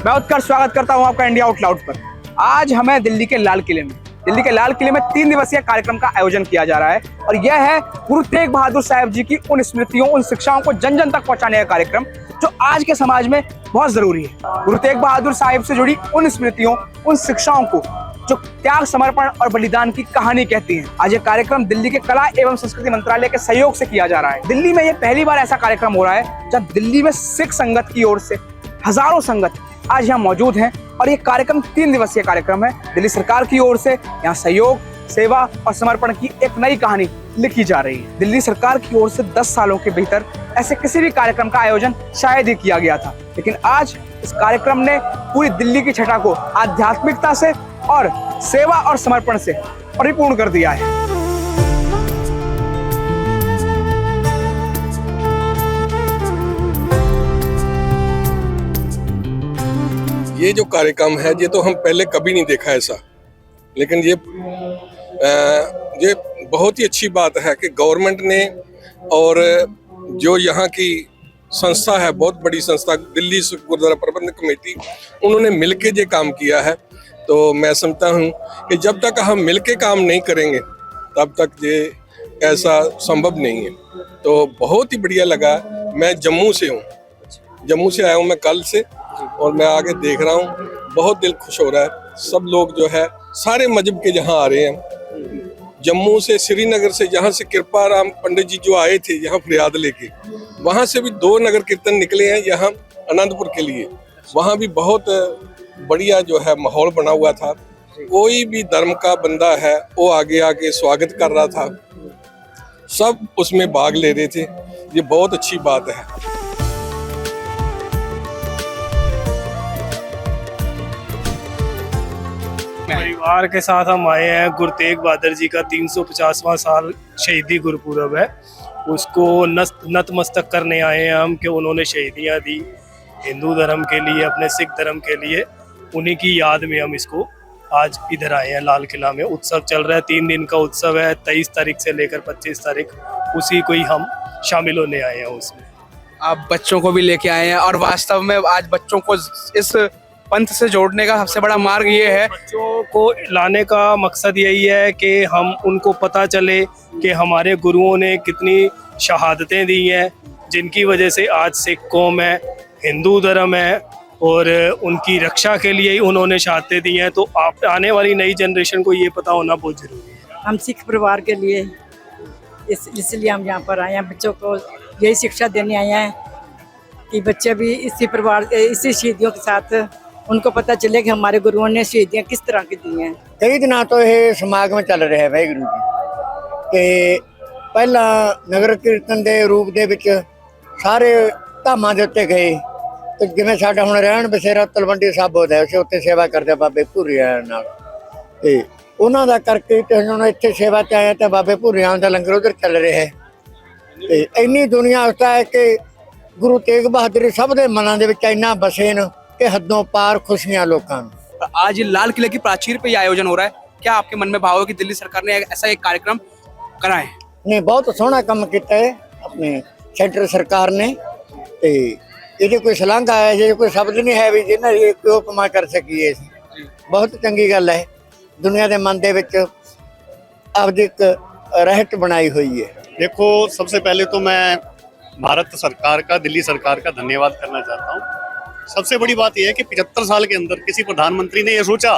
मैं उत्कर्ष स्वागत करता हूं आपका इंडिया आउट लाउड पर। आज हमें दिल्ली के लाल किले में 3 दिवसीय कार्यक्रम का आयोजन किया जा रहा है और यह है गुरु तेग बहादुर साहब जी की उन स्मृतियों, उन शिक्षाओं को जन जन तक पहुंचाने का कार्यक्रम जो आज के समाज में बहुत जरूरी है। गुरु तेग बहादुर साहब से जुड़ी उन स्मृतियों, उन शिक्षाओं को जो त्याग, समर्पण और बलिदान की कहानी कहती है। आज ये कार्यक्रम दिल्ली के कला एवं संस्कृति मंत्रालय के सहयोग से किया जा रहा है। दिल्ली में ये पहली बार ऐसा कार्यक्रम हो रहा है जब दिल्ली में सिख संगत की ओर से हजारों संगत आज यहाँ मौजूद हैं और ये कार्यक्रम 3 दिवसीय कार्यक्रम है। दिल्ली सरकार की ओर से यहाँ सहयोग, सेवा और समर्पण की एक नई कहानी लिखी जा रही है। दिल्ली सरकार की ओर से 10 सालों के भीतर ऐसे किसी भी कार्यक्रम का आयोजन शायद ही किया गया था, लेकिन आज इस कार्यक्रम ने पूरी दिल्ली की छटा को आध्यात्मिकता से और सेवा और समर्पण से परिपूर्ण कर दिया है। ये जो कार्यक्रम है ये तो हम पहले कभी नहीं देखा ऐसा, लेकिन ये बहुत ही अच्छी बात है कि गवर्नमेंट ने और जो यहाँ की संस्था है, बहुत बड़ी संस्था दिल्ली गुरुद्वारा प्रबंधक कमेटी, उन्होंने मिलके ये काम किया है। तो मैं समझता हूँ कि जब तक हम मिलके काम नहीं करेंगे तब तक ये ऐसा संभव नहीं है। तो बहुत ही बढ़िया लगा। मैं जम्मू से हूँ, जम्मू से आया हूँ मैं कल से, और मैं आगे देख रहा हूँ, बहुत दिल खुश हो रहा है। सब लोग जो है सारे मजहब के जहाँ आ रहे हैं। जम्मू से, श्रीनगर से, जहाँ से कृपाराम पंडित जी जो आए थे यहाँ फरियाद लेके, वहाँ से भी 2 नगर कीर्तन निकले हैं यहाँ आनंदपुर के लिए। वहाँ भी बहुत बढ़िया जो है माहौल बना हुआ था। कोई भी धर्म का बंदा है वो आगे आके स्वागत कर रहा था, सब उसमें भाग ले रहे थे। ये बहुत अच्छी बात है। परिवार के साथ हम आए हैं। गुरु तेग बहादुर जी का 350वां साल शहीदी गुरुपुरब है, उसको नतमस्तक करने आए हैं हम कि उन्होंने शहीदियाँ दी हिंदू धर्म के लिए, अपने सिख धर्म के लिए। उन्हीं की याद में हम इसको आज इधर आए हैं। लाल किला में उत्सव चल रहा है, 3 दिन का उत्सव है, 23 तारीख से लेकर 25 तारीख, उसी को ही हम शामिल होने आए हैं उसमें। आप बच्चों को भी लेके आए हैं और वास्तव में आज बच्चों को इस पंथ से जोड़ने का सबसे बड़ा मार्ग ये है। बच्चों को लाने का मकसद यही है कि हम उनको पता चले कि हमारे गुरुओं ने कितनी शहादतें दी हैं, जिनकी वजह से आज सिख कौम है, हिंदू धर्म है, और उनकी रक्षा के लिए ही उन्होंने शहादतें दी हैं। तो आप आने वाली नई जनरेशन को ये पता होना बहुत जरूरी है। हम सिख परिवार के लिए इसलिए हम यहाँ पर आए हैं, बच्चों को यही शिक्षा देने आए हैं कि बच्चे भी इसी शहीदियों के साथ उनको पता चले कि हमारे गुरुओं ने शहीदियाँ किस तरह की दी हैं। कई दिन तो ये समागम चल रहा है वाहिगुरू जी के। पहला नगर कीर्तन के रूप दे विच सारे धामां दे उत्ते गए, तो जिवें साडा हुण रहण बसेरा तलवंडी साबो है, उसे उत्ते सेवा करते बाबे भूरिया नाल, ते उन्हां दा करके ते हुण इत्थे सेवा ते आए ते बाबे भूरिया दा लंगर उधर चल रहा है। ते इन्नी दुनिया उसका है कि गुरु तेग बहादुर सब दे मनां दे विच इन्ना बसे न कि हदों पार खुशियां लोकां नूं। आज लाल किले की प्राचीर पे ये आयोजन हो रहा है, क्या आपके मन में भाव है कि दिल्ली सरकार ने ऐसा एक कार्यक्रम कराए? नहीं, बहुत सोहना काम किया है अपने सेंटर सरकार ने। ते ये कोई सलांघा है, ये कोई शब्द नहीं है भी जिन्हें ये कोई उपमा कर सकी। बहुत चंगी गल है, दुनिया के मन के आपदी एक रहट बनाई हुई है। देखो, सबसे पहले तो मैं भारत सरकार का, दिल्ली सरकार का धन्यवाद करना चाहता हूँ। सबसे बड़ी बात यह है कि 75 साल के अंदर किसी प्रधानमंत्री ने यह सोचा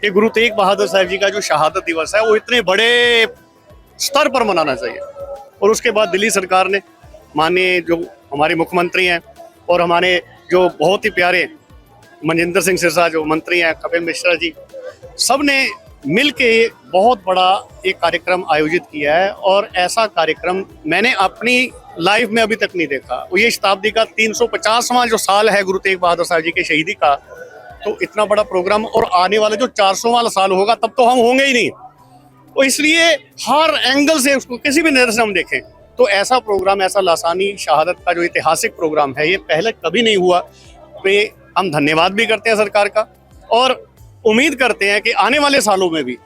कि गुरु तेग बहादुर साहब जी का जो शहादत दिवस है वो इतने बड़े स्तर पर मनाना चाहिए। और उसके बाद दिल्ली सरकार ने, माननीय जो हमारे मुख्यमंत्री हैं और हमारे जो बहुत ही प्यारे मनजिंदर सिंह सिरसा जो मंत्री हैं, कपिल मिश्रा जी, सब ने मिल के बहुत बड़ा एक कार्यक्रम आयोजित किया है। और ऐसा कार्यक्रम मैंने अपनी लाइफ में अभी तक नहीं देखा। ये शताब्दी का 350वां जो साल है गुरु तेग बहादुर साहब जी के शहीदी का, तो इतना बड़ा प्रोग्राम, और आने वाला जो 400वां साल होगा तब तो हम होंगे ही नहीं। तो इसलिए हर एंगल से उसको किसी भी नजर से हम देखें तो ऐसा प्रोग्राम, ऐसा लासानी शहादत का जो ऐतिहासिक प्रोग्राम है, ये पहले कभी नहीं हुआ। पे हम धन्यवाद भी करते हैं सरकार का, और उम्मीद करते हैं कि आने वाले सालों में भी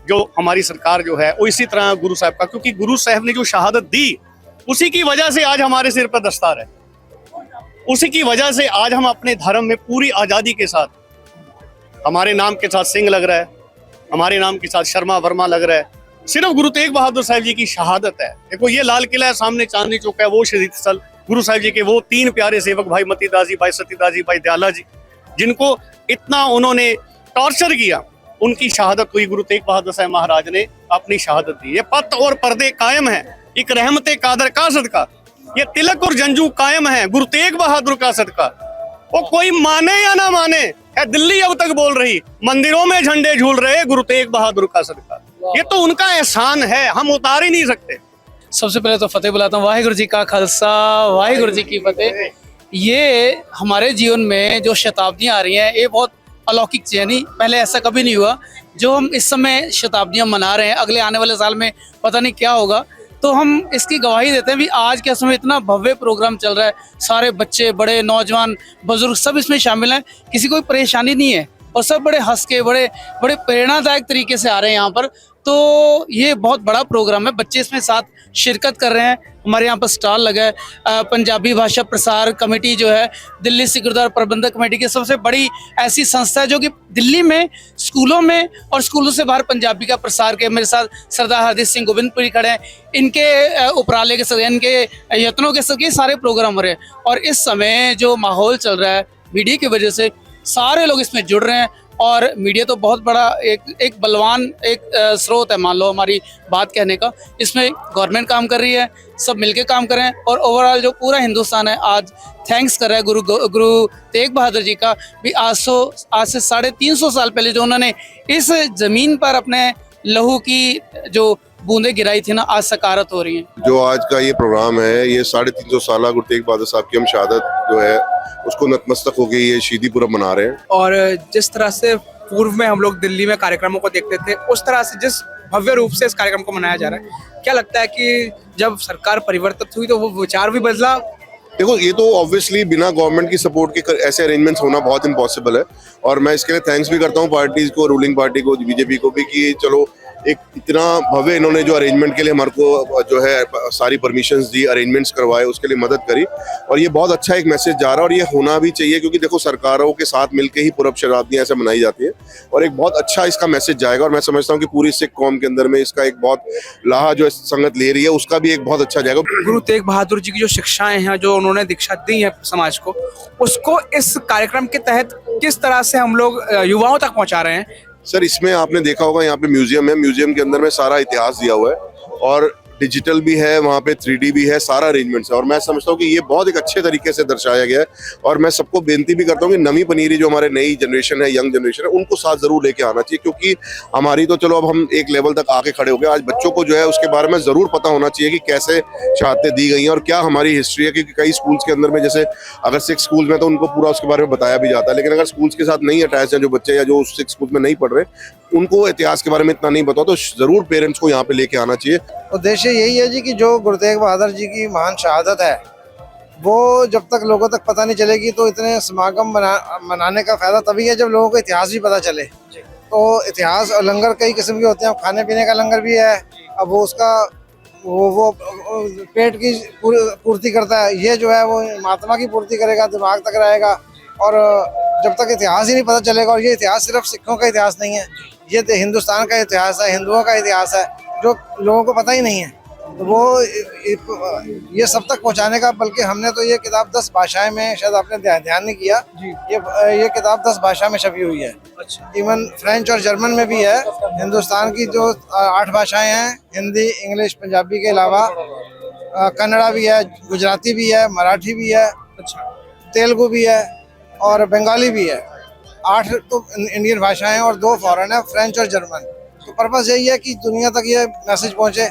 जो हमारी सरकार जो है वो इसी तरह गुरु साहब का, क्योंकि गुरु साहब ने जो शहादत दी उसी की वजह से आज हमारे सिर पर दस्तार है। उसी की वजह से आज हम अपने धर्म में पूरी आज़ादी के साथ, हमारे नाम के साथ सिंह लग रहा है, हमारे नाम के साथ शर्मा वर्मा लग रहा है, सिर्फ गुरु तेग बहादुर साहब जी की शहादत है। देखो ये लाल किला है, सामने चांदनी चौक है, वो शहीद स्थल गुरु साहब जी के वो 3 प्यारे सेवक भाई मतीदास जी, भाई सतीदास जी, भाई दयाला जी, जिनको इतना उन्होंने टॉर्चर किया, उनकी शहादत हुई। गुरु तेग बहादुर साहब महाराज ने अपनी शहादत दी। ये पत और पर्दे कायम है, एक रहमते कादर का सदका, ये तिलक और जंजू कायम है गुरु तेग बहादुर का सदका। वो कोई माने या ना माने, है दिल्ली अब तक बोल रही, मंदिरों में झंडे झूल रहे गुरु तेग बहादुर का सदका। ये तो उनका एहसान है, हम उतार ही नहीं सकते। सबसे पहले तो फतेह बुलाता हूँ, वाहिगुरु जी का खालसा वाहिगुरु जी की फतेह। ये हमारे जीवन में जो शताब्दियां आ रही हैं, ये बहुत अलौकिक चीज़ है। नहीं, पहले ऐसा कभी नहीं हुआ। जो हम इस समय शताब्दियां मना रहे हैं, अगले आने वाले साल में पता नहीं क्या होगा, तो हम इसकी गवाही देते हैं भी आज के समय इतना भव्य प्रोग्राम चल रहा है, सारे बच्चे, बड़े, नौजवान, बुजुर्ग सब इसमें शामिल हैं, किसी कोई परेशानी नहीं है और सब बड़े हंस के, बड़े प्रेरणादायक तरीके से आ रहे हैं यहाँ पर। तो ये बहुत बड़ा प्रोग्राम है, बच्चे इसमें साथ शिरकत कर रहे हैं। हमारे यहाँ पर स्टॉल लगा है। पंजाबी भाषा प्रसार कमेटी जो है, दिल्ली सिख गुरुद्वारा प्रबंधक कमेटी की सबसे बड़ी ऐसी संस्था है जो कि दिल्ली में स्कूलों में और स्कूलों से बाहर पंजाबी का प्रसार के, मेरे साथ सरदार हरदीप सिंह गोविंदपुरी खड़े हैं, इनके उपराले के साथ, इनके यत्नों के साथ ये सारे प्रोग्राम हो रहे हैं। और इस समय जो माहौल चल रहा है मीडिया की वजह से, सारे लोग इसमें जुड़ रहे हैं और मीडिया तो बहुत बड़ा एक बलवान स्रोत है, मान लो हमारी बात कहने का। इसमें गवर्नमेंट काम कर रही है, सब मिलके काम कर रहे हैं और ओवरऑल जो पूरा हिंदुस्तान है आज थैंक्स कर रहा है गुरु तेग बहादुर जी का भी। आज से 350 साल पहले जो उन्होंने इस जमीन पर अपने लहू की जो बूंदे गिराई थी ना, आज सकारत हो रही है। जो आज का ये प्रोग्राम है, ये 350 साल गुरु तेग बहादुर साहब की हम शहादत जो है उसको नतमस्तक होकर ये शहीदी पूरब मना रहे हैं। और जिस तरह से पूर्व में हम लोग दिल्ली में कार्यक्रमों को देखते थे, उस तरह से जिस भव्य रूप से इस कार्यक्रम को मनाया जा रहा है, क्या लगता है कि जब सरकार परिवर्तित हुई तो वो विचार भी बदला? देखो, ये तो ऑब्वियसली बिना गवर्नमेंट की सपोर्ट के ऐसे अरेंजमेंट्स होना बहुत इम्पॉसिबल है और मैं इसके लिए थैंक्स भी करता हूँ पार्टीज को, रूलिंग पार्टी को, बीजेपी को भी, कि चलो एक इतना भव्य इन्होंने जो अरेंजमेंट के लिए हमारे को जो है सारी परमिशंस दी, अरेंजमेंट्स करवाए, उसके लिए मदद करी और ये बहुत अच्छा एक मैसेज जा रहा है और ये होना भी चाहिए, क्योंकि देखो सरकारों के साथ मिलकर ही पूरब शताब्दियां ऐसे मनाई जाती है और एक बहुत अच्छा इसका मैसेज जाएगा। और मैं समझता हूँ कि पूरी सिख कौम के अंदर में इसका एक बहुत लाहा जो संगत ले रही है, उसका भी एक बहुत अच्छा जाएगा। गुरु तेग बहादुर जी की जो शिक्षाएं हैं, जो उन्होंने दीक्षा दी है समाज को, उसको इस कार्यक्रम के तहत किस तरह से हम लोग युवाओं तक पहुंचा रहे हैं? सर, इसमें आपने देखा होगा यहाँ पे म्यूजियम है, म्यूजियम के अंदर में सारा इतिहास दिया हुआ है और डिजिटल भी है, वहाँ पे 3D भी है, सारा अरेंजमेंट्स है और मैं समझता हूँ कि ये बहुत एक अच्छे तरीके से दर्शाया गया है। और मैं सबको बेनती भी करता हूँ कि नवी पनीरी जो हमारे नई जनरेशन है, यंग जनरेशन है, उनको साथ जरूर लेके आना चाहिए, क्योंकि हमारी तो चलो अब हम एक लेवल तक आके खड़े हो गए, आज बच्चों को जो है उसके बारे में जरूर पता होना चाहिए कि कैसे शहादतें दी गई हैं और क्या हमारी हिस्ट्री है। क्योंकि कई स्कूल्स के अंदर में, जैसे अगर 6 स्कूल में तो उनको पूरा उसके बारे में बताया भी जाता है, लेकिन अगर स्कूल्स के साथ नहीं अटैच है जो बच्चे या जो 6 स्कूल में नहीं पढ़ रहे, उनको इतिहास के बारे में इतना नहीं पता, तो जरूर पेरेंट्स को यहाँ पे लेके आना चाहिए। उद्देश्य यही है जी कि जो गुरु तेग बहादुर जी की महान शहादत है, वो जब तक लोगों तक पता नहीं चलेगी तो इतने समागम मनाने का फायदा तभी है जब लोगों को इतिहास भी पता चले। तो इतिहास और लंगर कई किस्म के होते हैं, खाने पीने का लंगर भी है, अब वो उसका वो पेट की पूर्ति करता है, ये जो है वो महात्मा की पूर्ति करेगा, दिमाग तक रहेगा। और जब तक इतिहास ही नहीं पता चलेगा, और ये इतिहास सिर्फ सिखों का इतिहास नहीं है, ये हिंदुस्तान का इतिहास है, हिंदुओं का इतिहास है, जो लोगों को पता ही नहीं है, तो वो ये सब तक पहुंचाने का। बल्कि हमने तो ये किताब 10 भाषाएं में, शायद आपने ध्यान नहीं किया, ये किताब 10 भाषा में छपी हुई है। इवन फ्रेंच और जर्मन में भी है। हिंदुस्तान की जो 8 भाषाएं हैं, हिंदी, इंग्लिश, पंजाबी के अलावा कन्नड़ा भी है, गुजराती भी है, मराठी भी है, तेलुगु भी है और बंगाली भी है। 8 तो इंडियन भाषाएं और 2 फॉरेन है, फ्रेंच और जर्मन। तो पर्पस यही है कि दुनिया तक ये मैसेज पहुंचे।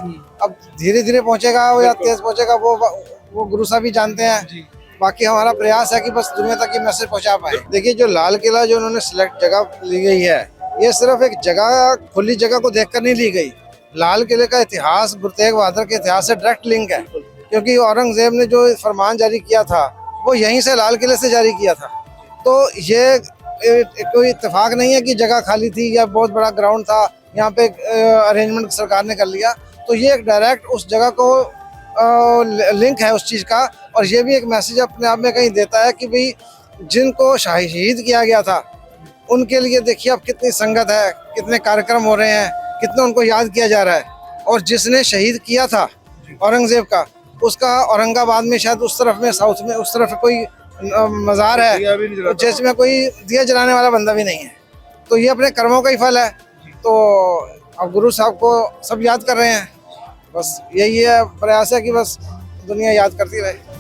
अब धीरे धीरे पहुंचेगा या तेज पहुंचेगा वो गुरु साहब ही जानते हैं। बाकी हमारा प्रयास है कि बस दुनिया तक ये मैसेज पहुंचा पाए। देखिए, जो लाल किला जो उन्होंने सिलेक्ट जगह ली गई है, ये सिर्फ एक जगह, खुली जगह को देखकर नहीं ली गई। लाल किले का इतिहास गुरु तेग बहादुर के इतिहास से डायरेक्ट लिंक है, क्योंकि औरंगजेब ने जो फरमान जारी किया था वो यहीं से लाल किले से जारी किया था। तो ये कोई इत्तेफाक नहीं है कि जगह खाली थी या बहुत बड़ा ग्राउंड था, यहाँ पे अरेंजमेंट सरकार ने कर लिया। तो ये एक डायरेक्ट उस जगह को लिंक है उस चीज़ का। और ये भी एक मैसेज अपने आप में कहीं देता है कि भाई जिनको शहीद किया गया था उनके लिए देखिए अब कितनी संगत है, कितने कार्यक्रम हो रहे हैं, कितना उनको याद किया जा रहा है। और जिसने शहीद किया था औरंगजेब का, उसका औरंगाबाद में शायद उस तरफ में, साउथ में उस तरफ कोई मज़ार है जिसमें कोई दिया जलाने वाला बंदा भी नहीं है। तो ये अपने कर्मों का ही फल है। तो अब गुरु साहब को सब याद कर रहे हैं, बस यही है प्रयास है कि बस दुनिया याद करती रहे।